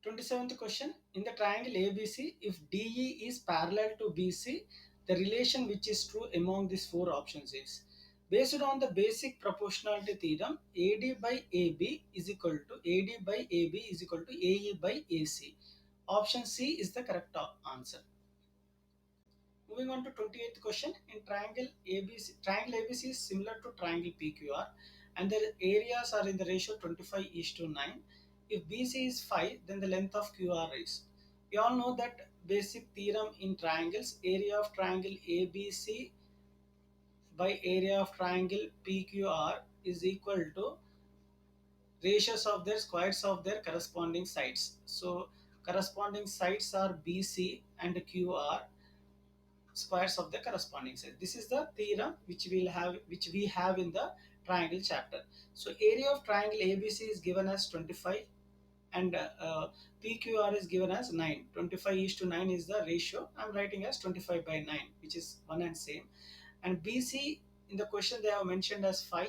27th question. In the triangle ABC, if DE is parallel to BC, the relation which is true among these four options is based on the basic proportionality theorem, AD by AB is equal to AD by AB is equal to AE by AC. Option C is the correct answer. Moving on to 28th question. In triangle ABC is similar to triangle PQR and their areas are in the ratio 25 is to 9. If BC is 5, then the length of QR is. We all know that basic theorem in triangles, area of triangle ABC by area of triangle PQR is equal to ratios of their squares of their corresponding sides. So corresponding sides are BC and QR squares of the corresponding side. This is the theorem which we have in the triangle chapter. So area of triangle ABC is given as 25 and PQR is given as 9. 25 is to 9 is the ratio. I'm writing as 25 by 9, which is one and same. And BC in the question they have mentioned as 5.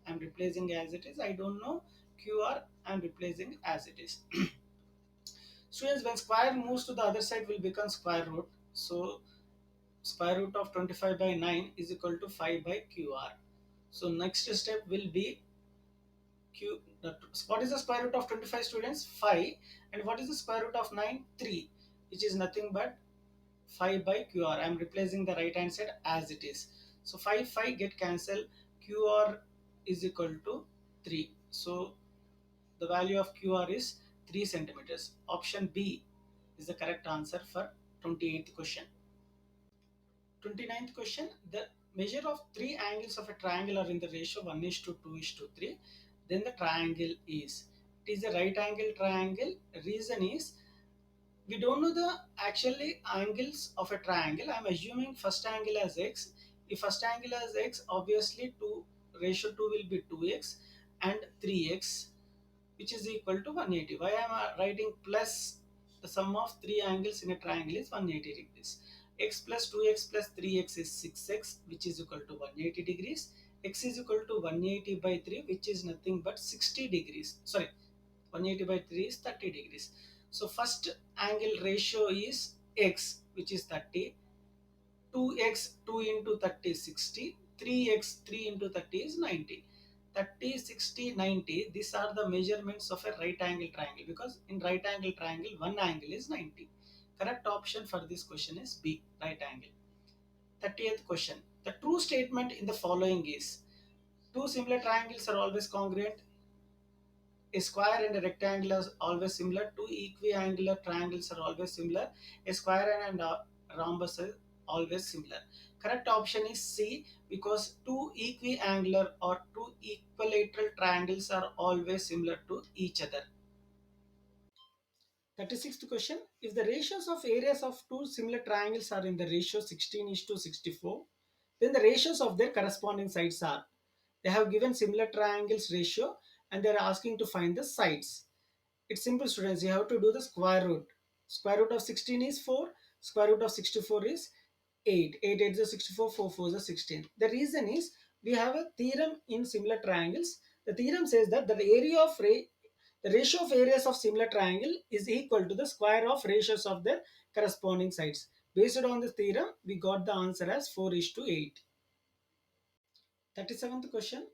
I'm replacing as it is. I don't know QR. I'm replacing as it is. Students, when square moves to the other side will become square root. So square root of 25 by 9 is equal to 5 by QR. So next step will be Q. What is the square root of 25, students? 5. And what is the square root of 9? 3, which is nothing but 5 by QR. I am replacing the right hand side as it is. So 5 get cancelled. QR is equal to 3. So the value of QR is 3 centimeters. Option B is the correct answer for 28th question. 29th question. The measure of three angles of a triangle are in the ratio 1 is to 2 is to 3. Then the triangle is. It is a right angle triangle. Reason is we don't know the actually angles of a triangle. I'm assuming first angle as x. If first angle as x, obviously 2 ratio 2 will be 2x and 3x, which is equal to 180. Why am I writing plus? The sum of three angles in a triangle is 180 degrees. X plus 2x plus 3x is 6x, which is equal to 180 degrees. X is equal to 180 by 3, which is nothing but 60 degrees. Sorry, 180 by 3 is 30 degrees. So first angle ratio is x, which is 30. 2x 2 into 30 is 60, 3x 3 into 30 is 90. 30, 60, 90, these are the measurements of a right angle triangle, because in right angle triangle one angle is 90. Correct option for this question is B, right angle. 30th question. The true statement in the following is two similar triangles are always congruent. A square and a rectangle are always similar. Two equiangular triangles are always similar. A square and a rhombus are always similar. Correct option is C, because two equiangular or two equilateral triangles are always similar to each other. 36th question. If the ratios of areas of two similar triangles are in the ratio 16 is to 64, then the ratios of their corresponding sides are. They have given similar triangles ratio and they are asking to find the sides. It's simple, students. You have to do the square root. Square root of 16 is 4. Square root of 64 is 8. 8 8 is 64. 4 4 is 16. The reason is we have a theorem in similar triangles. The theorem says that the ratio of areas of similar triangle is equal to the square of ratios of their corresponding sides. Based on this theorem, we got the answer as 4 is to 8. 37th question.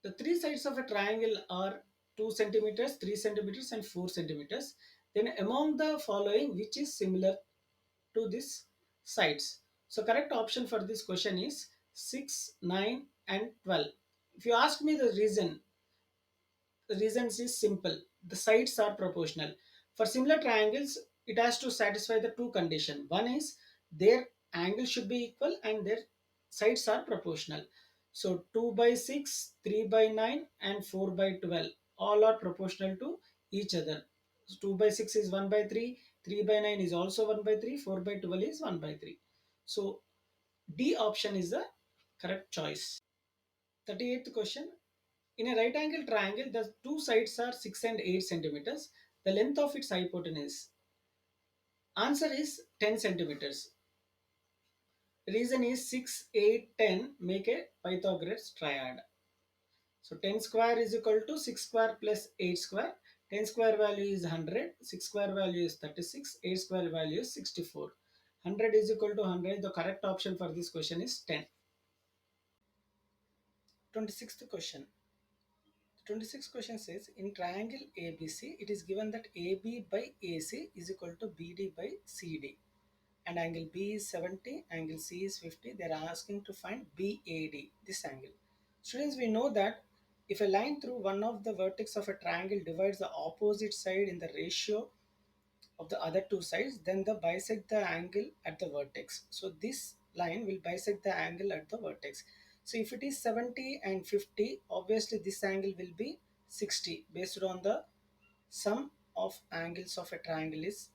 The three sides of a triangle are 2 centimeters, 3 centimeters, and 4 centimeters. Then among the following, which is similar to these sides? So correct option for this question is 6, 9, and 12. If you ask me the reasons is simple. The sides are proportional. For similar triangles, it has to satisfy the two conditions. One is their angle should be equal and their sides are proportional. So 2 by 6, 3 by 9 and 4 by 12 all are proportional to each other. So 2 by 6 is 1 by 3, 3 by 9 is also 1 by 3, 4 by 12 is 1 by 3. So D option is the correct choice. 38th question. In a right angle triangle, the two sides are 6 and 8 centimeters. The length of its hypotenuse. Answer is 10 centimeters. Reason is 6, 8, 10 make a Pythagoras triad. So 10 square is equal to 6 square plus 8 square. 10 square value is 100, 6 square value is 36, 8 square value is 64. 100 is equal to 100. The correct option for this question is 10. 26th question. The 26th question says, in triangle ABC, it is given that AB by AC is equal to BD by CD. And angle B is 70, angle C is 50. They are asking to find BAD, this angle. Students, we know that if a line through one of the vertex of a triangle divides the opposite side in the ratio of the other two sides, then the bisect the angle at the vertex. So this line will bisect the angle at the vertex. So if it is 70 and 50, obviously this angle will be 60 based on the sum of angles of a triangle is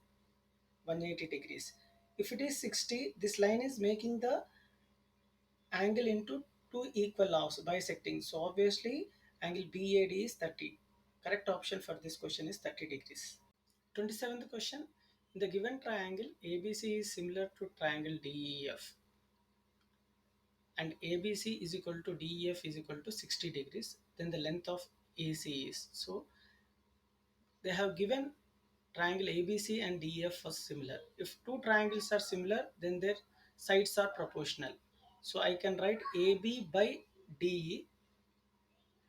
180 degrees. If it is 60, this line is making the angle into two equal halves bisecting. So obviously angle BAD is 30. Correct option for this question is 30 degrees. 27th question. In the given triangle, ABC is similar to triangle DEF and ABC is equal to DEF is equal to 60 degrees. Then the length of AC is. So they have given triangle ABC and DEF was similar. If two triangles are similar, then their sides are proportional. So I can write AB by DE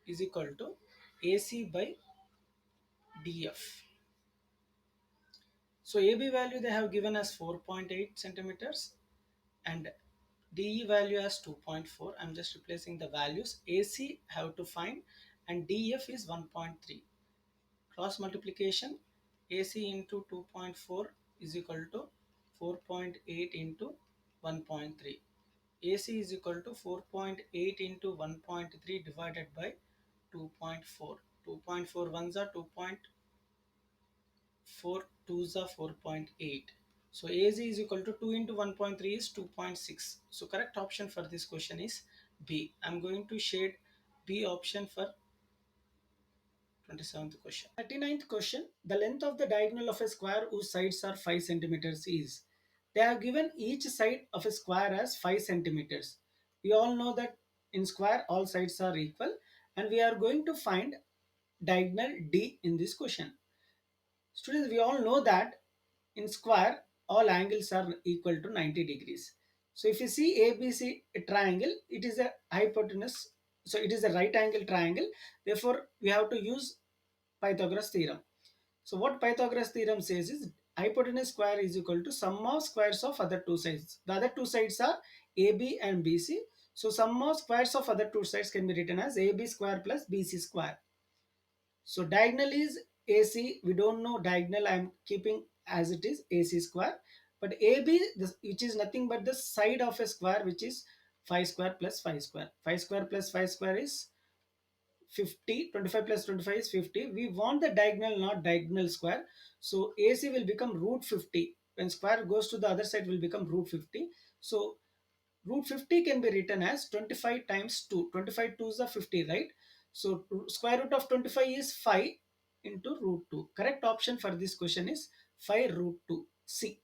is equal to AC by DF. So AB value they have given as 4.8 centimeters and DE value as 2.4. I'm just replacing the values. AC have to find and DF is 1.3. Cross multiplication, AC into 2.4 is equal to 4.8 into 1.3. AC is equal to 4.8 into 1.3 divided by 2.4. 2.4 ones are 2.4 twos are 4.8. So AC is equal to 2 into 1.3 is 2.6. So correct option for this question is B. I'm going to shade B option for 27th question. 39th question. The length of the diagonal of a square whose sides are 5 centimeters is. They have given each side of a square as 5 centimeters. We all know that in square all sides are equal and we are going to find diagonal D in this question. Students, we all know that in square all angles are equal to 90 degrees. So if you see ABC a triangle, it is a hypotenuse. So it is a right angle triangle. Therefore, we have to use Pythagoras theorem. So what Pythagoras theorem says is hypotenuse square is equal to sum of squares of other two sides. The other two sides are AB and BC. So sum of squares of other two sides can be written as AB square plus BC square. So diagonal is AC. We don't know diagonal. I am keeping as it is AC square. But AB, which is nothing but the side of a square, which is 5 square plus 5 square. 5 square plus 5 square is 50. 25 plus 25 is 50. We want the diagonal, not diagonal square. So AC will become root 50. When square goes to the other side will become root 50. So root 50 can be written as 25 times 2. 25 2s are 50, right? So square root of 25 is 5 into root 2. Correct option for this question is 5 root 2. C.